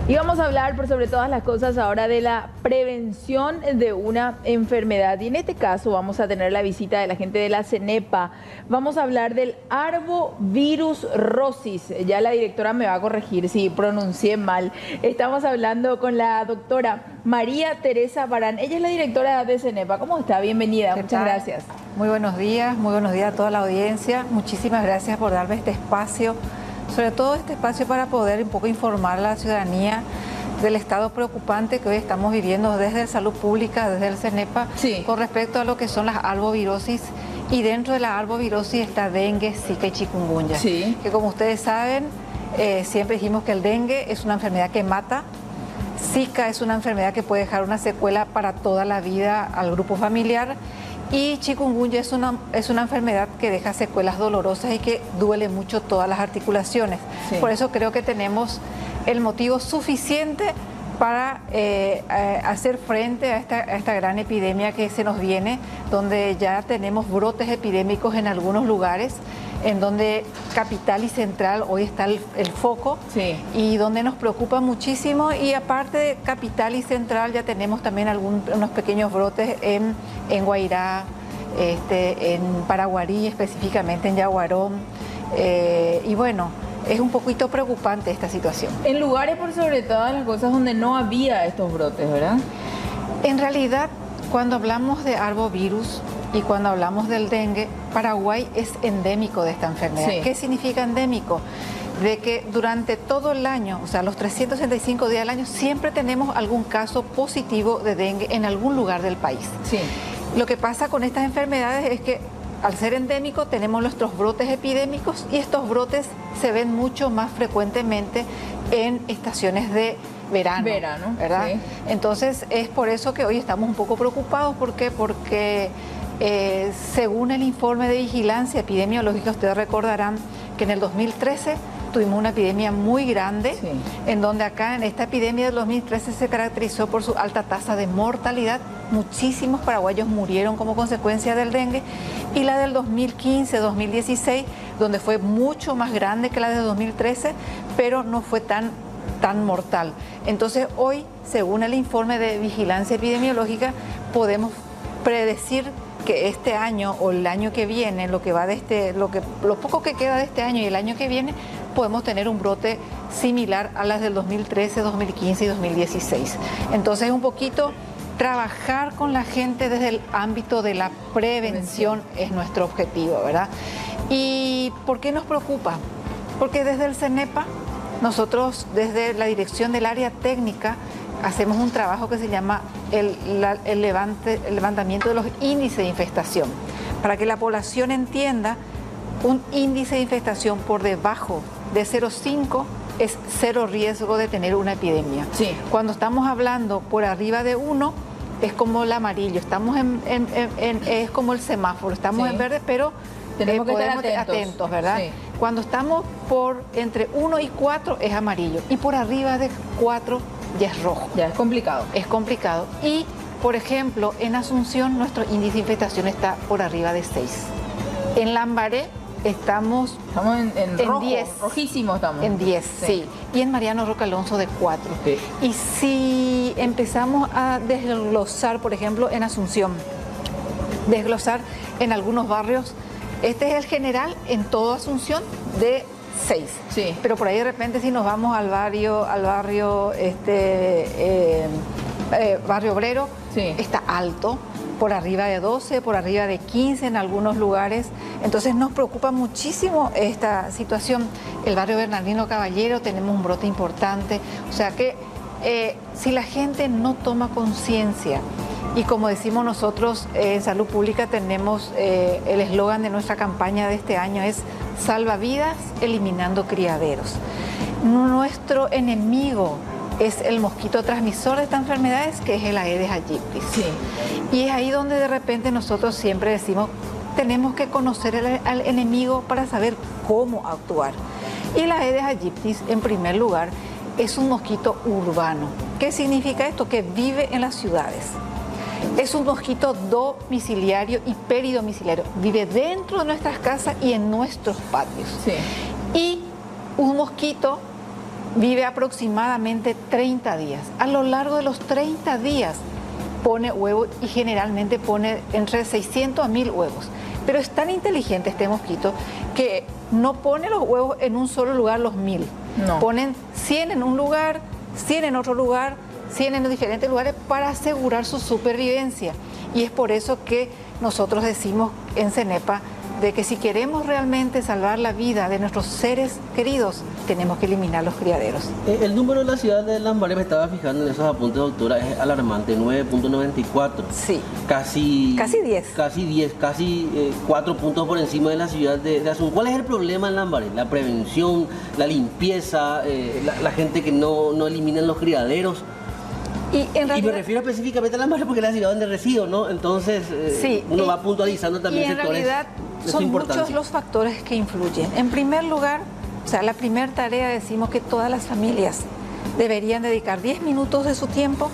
Y vamos a hablar, por sobre todas las cosas, ahora de la prevención de una enfermedad. Y en este caso vamos a tener la visita de la gente de la CENEPA. Vamos a hablar del arbovirus rosis. Ya la directora me va a corregir si pronuncié mal. Estamos hablando con la doctora María Teresa Barán. Ella es la directora de CENEPA. ¿Cómo está? Bienvenida. Muchas gracias. Muy buenos días a toda la audiencia. Muchísimas gracias por darme este espacio, sobre todo este espacio para poder un poco informar a la ciudadanía del estado preocupante que hoy estamos viviendo desde Salud Pública, desde el CENEPA, con respecto a lo que son las arbovirosis. Y dentro de la arbovirosis está dengue, zika y chikungunya. Que como ustedes saben, siempre dijimos que el dengue es una enfermedad que mata. Zika es una enfermedad que puede dejar una secuela para toda la vida al grupo familiar. Y chikungunya es una enfermedad que deja secuelas dolorosas y que duele mucho todas las articulaciones. Por eso creo que tenemos el motivo suficiente para hacer frente a esta gran epidemia que se nos viene, donde ya tenemos brotes epidémicos en algunos lugares, en donde Capital y Central hoy está el foco, y donde nos preocupa muchísimo. Y aparte de Capital y Central ya tenemos también unos pequeños brotes en Guairá, en Paraguarí, específicamente en Yaguarón, y bueno, es un poquito preocupante esta situación. En lugares, por sobre todas las cosas, donde no había estos brotes, ¿verdad? En realidad, cuando hablamos de arbovirus y cuando hablamos del dengue, Paraguay es endémico de esta enfermedad. ¿Qué significa endémico? De que durante todo el año, o sea, los 365 días del año, siempre tenemos algún caso positivo de dengue en algún lugar del país. Lo que pasa con estas enfermedades es que al ser endémico tenemos nuestros brotes epidémicos, y estos brotes se ven mucho más frecuentemente en estaciones de verano, ¿verdad? Entonces es por eso que hoy estamos un poco preocupados. ¿Por qué? Porque según el informe de vigilancia epidemiológica, ustedes recordarán que en el 2013 tuvimos una epidemia muy grande, en donde acá en esta epidemia del 2013 se caracterizó por su alta tasa de mortalidad. Muchísimos paraguayos murieron como consecuencia del dengue. Y la del 2015-2016, donde fue mucho más grande que la de 2013, pero no fue tan mortal. Entonces hoy, según el informe de vigilancia epidemiológica, podemos predecir que este año o el año que viene, lo poco que queda de este año y el año que viene, podemos tener un brote similar a las del 2013, 2015 y 2016. Entonces un poquito trabajar con la gente desde el ámbito de la prevención es nuestro objetivo, ¿verdad? ¿Y por qué nos preocupa? Porque desde el CENEPA, nosotros desde la dirección del área técnica hacemos un trabajo que se llama el levantamiento de los índices de infestación. Para que la población entienda, un índice de infestación por debajo de 0,5 es cero riesgo de tener una epidemia. Cuando estamos hablando por arriba de 1, es como el amarillo, estamos es como el semáforo, estamos en verde, pero tenemos que estar atentos, ¿verdad? Cuando estamos por entre 1 y 4 es amarillo, y por arriba de 4 ya es rojo. Ya es complicado. Es complicado. Y, por ejemplo, en Asunción nuestro índice de infestación está por arriba de 6. En Lambaré estamos en rojo, 10. Rojísimo estamos. En 10, sí. Y en Mariano Roca Alonso de 4. Y si empezamos a desglosar, por ejemplo, en Asunción, desglosar en algunos barrios, este es el general en toda Asunción de 6. Pero por ahí de repente si nos vamos al barrio Obrero, está alto, por arriba de 12, por arriba de 15 en algunos lugares. Entonces nos preocupa muchísimo esta situación. El barrio Bernardino Caballero tenemos un brote importante. O sea que si la gente no toma conciencia, y como decimos nosotros en Salud Pública, tenemos el eslogan de nuestra campaña de este año es "Salva vidas, eliminando criaderos". Nuestro enemigo es el mosquito transmisor de estas enfermedades, que es el Aedes aegypti. Y es ahí donde de repente nosotros siempre decimos, tenemos que conocer al enemigo para saber cómo actuar. Y el Aedes aegypti, en primer lugar, es un mosquito urbano. ¿Qué significa esto? Que vive en las ciudades. Es un mosquito domiciliario y peridomiciliario. Vive dentro de nuestras casas y en nuestros patios. Y un mosquito vive aproximadamente 30 días. A lo largo de los 30 días pone huevos y generalmente pone entre 600 a 1000 huevos. Pero es tan inteligente este mosquito que no pone los huevos en un solo lugar los 1000. No. Ponen 100 en un lugar, 100 en otro lugar, 100 en diferentes lugares para asegurar su supervivencia. Y es por eso que nosotros decimos en CENEPA de que si queremos realmente salvar la vida de nuestros seres queridos, tenemos que eliminar los criaderos. El número de la ciudad de Lambaré, me estaba fijando en esos apuntes, doctora, es alarmante, 9.94. Sí. Casi 10. Casi 4 puntos por encima de la ciudad de Asunción. ¿Cuál es el problema en Lambaré? La prevención, la limpieza, la gente que no eliminan los criaderos. Y me refiero específicamente a Lambaré porque es la ciudad donde resido, ¿no? Entonces, sí, uno va puntualizando también y en sectores. Realidad, son muchos los factores que influyen. En primer lugar, o sea, la primera tarea decimos que todas las familias deberían dedicar 10 minutos de su tiempo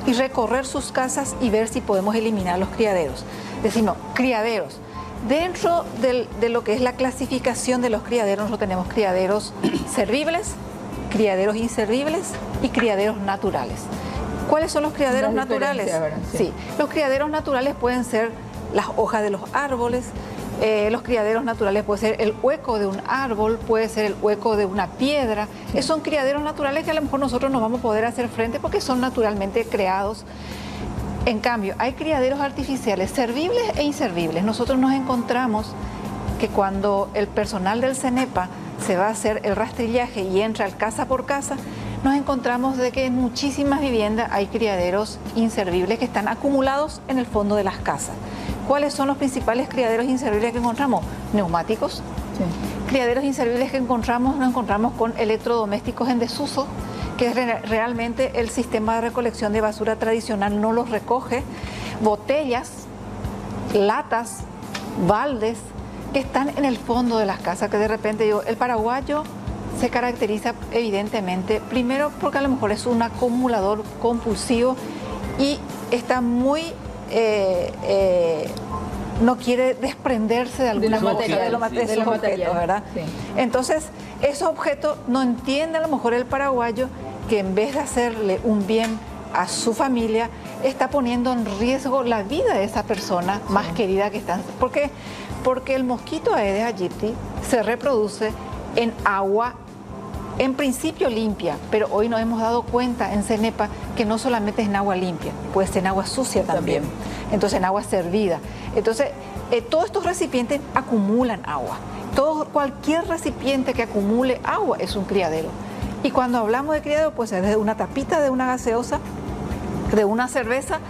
y recorrer sus casas y ver si podemos eliminar los criaderos. Decimos, criaderos. Dentro de lo que es la clasificación de los criaderos, nosotros tenemos criaderos servibles, criaderos inservibles y criaderos naturales. ¿Cuáles son los criaderos naturales? Sí, los criaderos naturales pueden ser las hojas de los árboles, los criaderos naturales puede ser el hueco de un árbol, puede ser el hueco de una piedra. Sí. Son criaderos naturales que a lo mejor nosotros no vamos a poder hacer frente porque son naturalmente creados. En cambio, hay criaderos artificiales servibles e inservibles. Nosotros nos encontramos que cuando el personal del CENEPA se va a hacer el rastrillaje y entra casa por casa, nos encontramos de que en muchísimas viviendas hay criaderos inservibles que están acumulados en el fondo de las casas. ¿Cuáles son los principales criaderos inservibles que encontramos? Neumáticos. Sí. Criaderos inservibles que nos encontramos con electrodomésticos en desuso, que realmente el sistema de recolección de basura tradicional no los recoge. Botellas, latas, baldes, que están en el fondo de las casas, que de repente digo, el paraguayo se caracteriza evidentemente, primero porque a lo mejor es un acumulador compulsivo y está muy... no quiere desprenderse de alguna materia, de los objetos, ¿verdad? Sí. Entonces, esos objetos no entiende a lo mejor el paraguayo que en vez de hacerle un bien a su familia, está poniendo en riesgo la vida de esa persona más querida que está. ¿Por qué? Porque el mosquito Aedes aegypti se reproduce en agua, en principio limpia, pero hoy nos hemos dado cuenta en CENEPA que no solamente es en agua limpia, puede ser en agua sucia también. Entonces en agua servida. Entonces todos estos recipientes acumulan agua. Cualquier recipiente que acumule agua es un criadero. Y cuando hablamos de criadero, puede ser desde una tapita de una gaseosa, de una cerveza,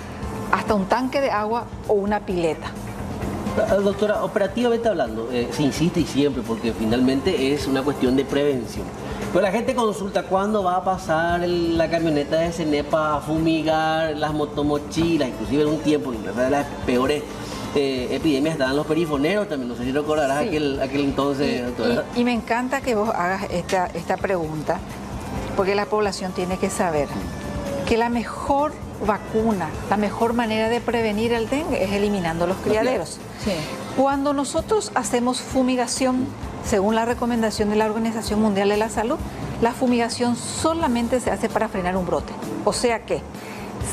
hasta un tanque de agua o una pileta. Doctora, operativamente hablando, se insiste y siempre, porque finalmente es una cuestión de prevención. Pero la gente consulta cuándo va a pasar la camioneta de CENEPA a fumigar, las motomochilas, inclusive en un tiempo, una de las peores epidemias estaban los perifoneros también, no sé si recordarás sí. aquel entonces. Y me encanta que vos hagas esta pregunta, porque la población tiene que saber que la mejor vacuna, la mejor manera de prevenir el dengue es eliminando los criaderos. Sí. Cuando nosotros hacemos fumigación, según la recomendación de la Organización Mundial de la Salud, la fumigación solamente se hace para frenar un brote. O sea que,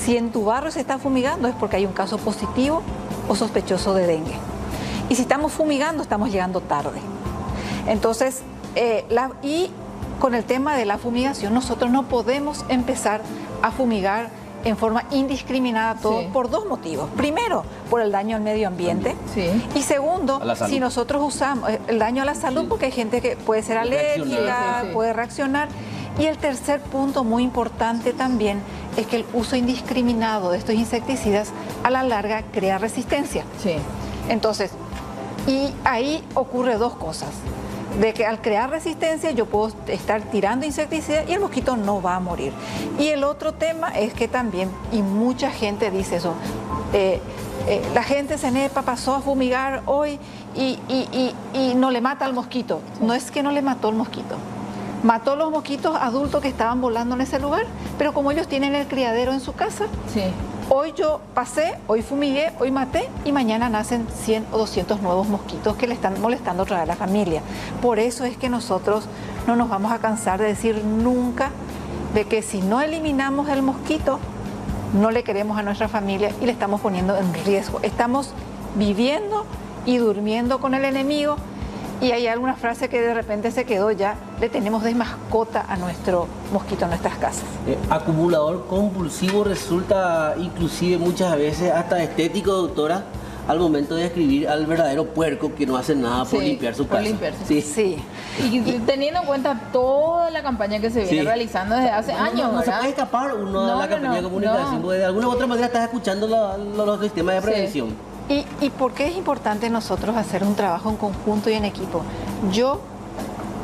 si en tu barrio se está fumigando es porque hay un caso positivo o sospechoso de dengue. Y si estamos fumigando, estamos llegando tarde. Entonces, y con el tema de la fumigación, nosotros no podemos empezar a fumigar en forma indiscriminada todo por dos motivos. Primero, por el daño al medio ambiente. Sí. Y segundo, si nosotros usamos el daño a la salud, porque hay gente que puede ser alérgica, puede reaccionar. Y el tercer punto muy importante también es que el uso indiscriminado de estos insecticidas a la larga crea resistencia. Sí. Entonces, y ahí ocurre dos cosas. De que al crear resistencia yo puedo estar tirando insecticidas y el mosquito no va a morir. Y el otro tema es que también, y mucha gente dice eso, la gente CENEPA pasó a fumigar hoy y no le mata al mosquito. No es que no le mató al mosquito. Mató los mosquitos adultos que estaban volando en ese lugar, pero como ellos tienen el criadero en su casa, hoy yo pasé, hoy fumigué, hoy maté y mañana nacen 100 o 200 nuevos mosquitos que le están molestando otra vez a la familia. Por eso es que nosotros no nos vamos a cansar de decir nunca de que si no eliminamos el mosquito, no le queremos a nuestra familia y le estamos poniendo en riesgo. Estamos viviendo y durmiendo con el enemigo. Y hay alguna frase que de repente se quedó ya, le tenemos de mascota a nuestro mosquito en nuestras casas. Acumulador compulsivo resulta inclusive muchas veces hasta estético, doctora, al momento de describir al verdadero puerco que no hace nada por limpiar su casa. Sí. Y teniendo en cuenta toda la campaña que se viene realizando desde hace años, no se puede escapar uno de la campaña de comunicación, porque de alguna u otra manera estás escuchando los sistemas de prevención. ¿Y por qué es importante nosotros hacer un trabajo en conjunto y en equipo? Yo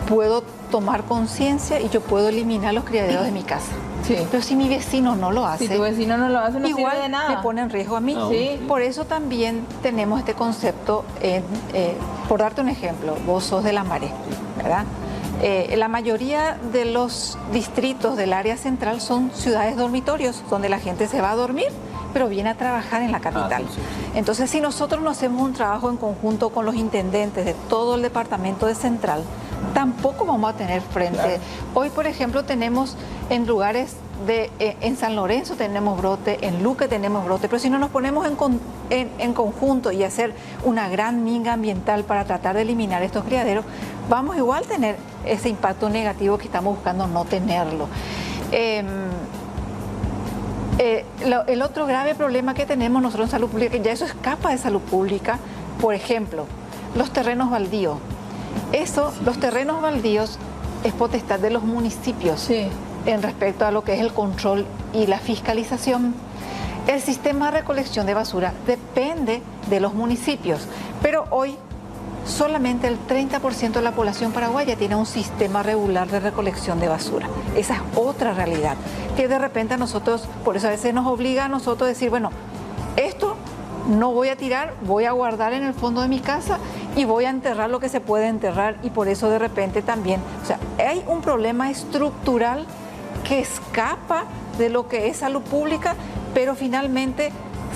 puedo tomar conciencia y yo puedo eliminar los criaderos de mi casa. Sí. Pero si mi vecino no lo hace, si tu vecino no lo hace, no igual sirve de nada. Me pone en riesgo a mí. Sí. Por eso también tenemos este concepto, por darte un ejemplo, vos sos de Lambaré, ¿verdad? La mayoría de los distritos del área central son ciudades dormitorios, donde la gente se va a dormir, pero viene a trabajar en la capital. Sí. Entonces, si nosotros no hacemos un trabajo en conjunto con los intendentes de todo el departamento de Central, tampoco vamos a tener frente. Claro. Hoy, por ejemplo, tenemos en lugares en San Lorenzo tenemos brote, en Luque tenemos brote, pero si no nos ponemos en conjunto y hacer una gran minga ambiental para tratar de eliminar estos criaderos, vamos igual a tener ese impacto negativo que estamos buscando no tenerlo. El otro grave problema que tenemos nosotros en salud pública, que ya eso escapa de salud pública, por ejemplo, los terrenos baldíos. Los terrenos baldíos es potestad de los municipios en respecto a lo que es el control y la fiscalización. El sistema de recolección de basura depende de los municipios, pero hoy solamente el 30% de la población paraguaya tiene un sistema regular de recolección de basura. Esa es otra realidad, que de repente a nosotros, por eso a veces nos obliga a nosotros a decir, bueno, esto no voy a tirar, voy a guardar en el fondo de mi casa y voy a enterrar lo que se puede enterrar, y por eso de repente también, o sea, hay un problema estructural que escapa de lo que es salud pública, pero finalmente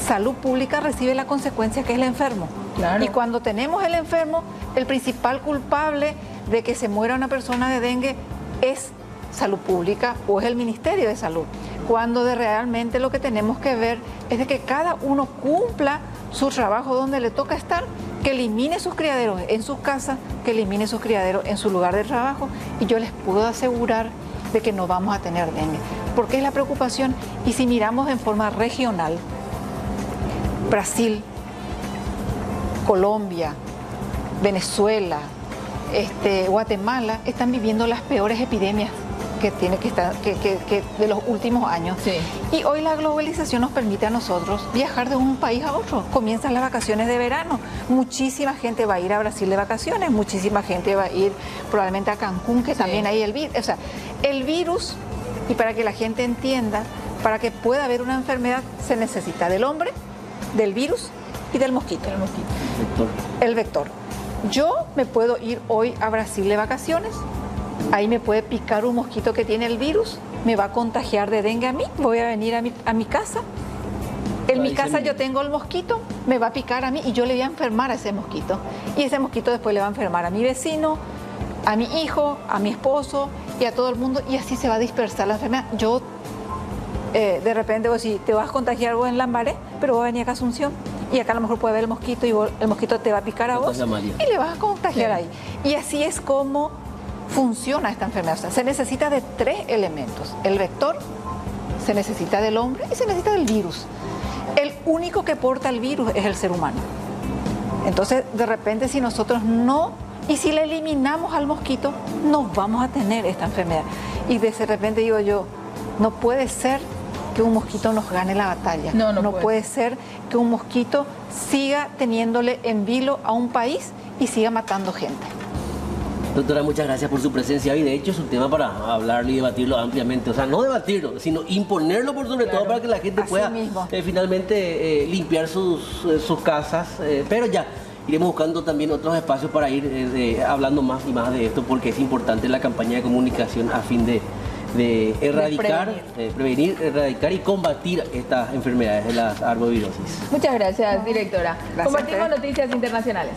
salud pública recibe la consecuencia que es el enfermo. Claro. Y cuando tenemos el enfermo, el principal culpable de que se muera una persona de dengue es salud pública o es el Ministerio de Salud. Cuando realmente lo que tenemos que ver es de que cada uno cumpla su trabajo donde le toca estar, que elimine sus criaderos en sus casas, que elimine sus criaderos en su lugar de trabajo, y yo les puedo asegurar de que no vamos a tener dengue. Porque es la preocupación, y si miramos en forma regional, Brasil, Colombia, Venezuela, Guatemala están viviendo las peores epidemias que de los últimos años. Sí. Y hoy la globalización nos permite a nosotros viajar de un país a otro. Comienzan las vacaciones de verano. Muchísima gente va a ir a Brasil de vacaciones, muchísima gente va a ir probablemente a Cancún, que también hay el virus. O sea, el virus, y para que la gente entienda, para que pueda haber una enfermedad se necesita del hombre, del virus y del mosquito. El vector. Yo me puedo ir hoy a Brasil de vacaciones, ahí me puede picar un mosquito que tiene el virus, me va a contagiar de dengue a mí, voy a venir a mi casa, en mi casa yo tengo el mosquito, me va a picar a mí y yo le voy a enfermar a ese mosquito, y ese mosquito después le va a enfermar a mi vecino, a mi hijo, a mi esposo y a todo el mundo, y así se va a dispersar la enfermedad. Yo de repente vos si te vas a contagiar vos en Lambaré, pero vos venís a Asunción y acá a lo mejor puede haber el mosquito y el mosquito te va a picar a vos y le vas a contagiar ahí. Y así es como funciona esta enfermedad. O sea, se necesita de 3 elementos: el vector, se necesita del hombre y se necesita del virus. El único que porta el virus es el ser humano. Entonces, de repente, si nosotros no, y si le eliminamos al mosquito, no vamos a tener esta enfermedad. Y de repente digo yo, no puede ser que un mosquito nos gane la batalla. No puede ser que un mosquito siga teniéndole en vilo a un país y siga matando gente. Doctora, muchas gracias por su presencia y de hecho es un tema para hablarlo y debatirlo ampliamente. O sea, no debatirlo, sino imponerlo por sobre todo para que la gente pueda finalmente limpiar sus casas. Pero ya iremos buscando también otros espacios para ir hablando más y más de esto, porque es importante la campaña de comunicación a fin de erradicar, prevenir, erradicar y combatir estas enfermedades de las arbovirosis. Muchas gracias, directora. Gracias. Compartimos noticias internacionales.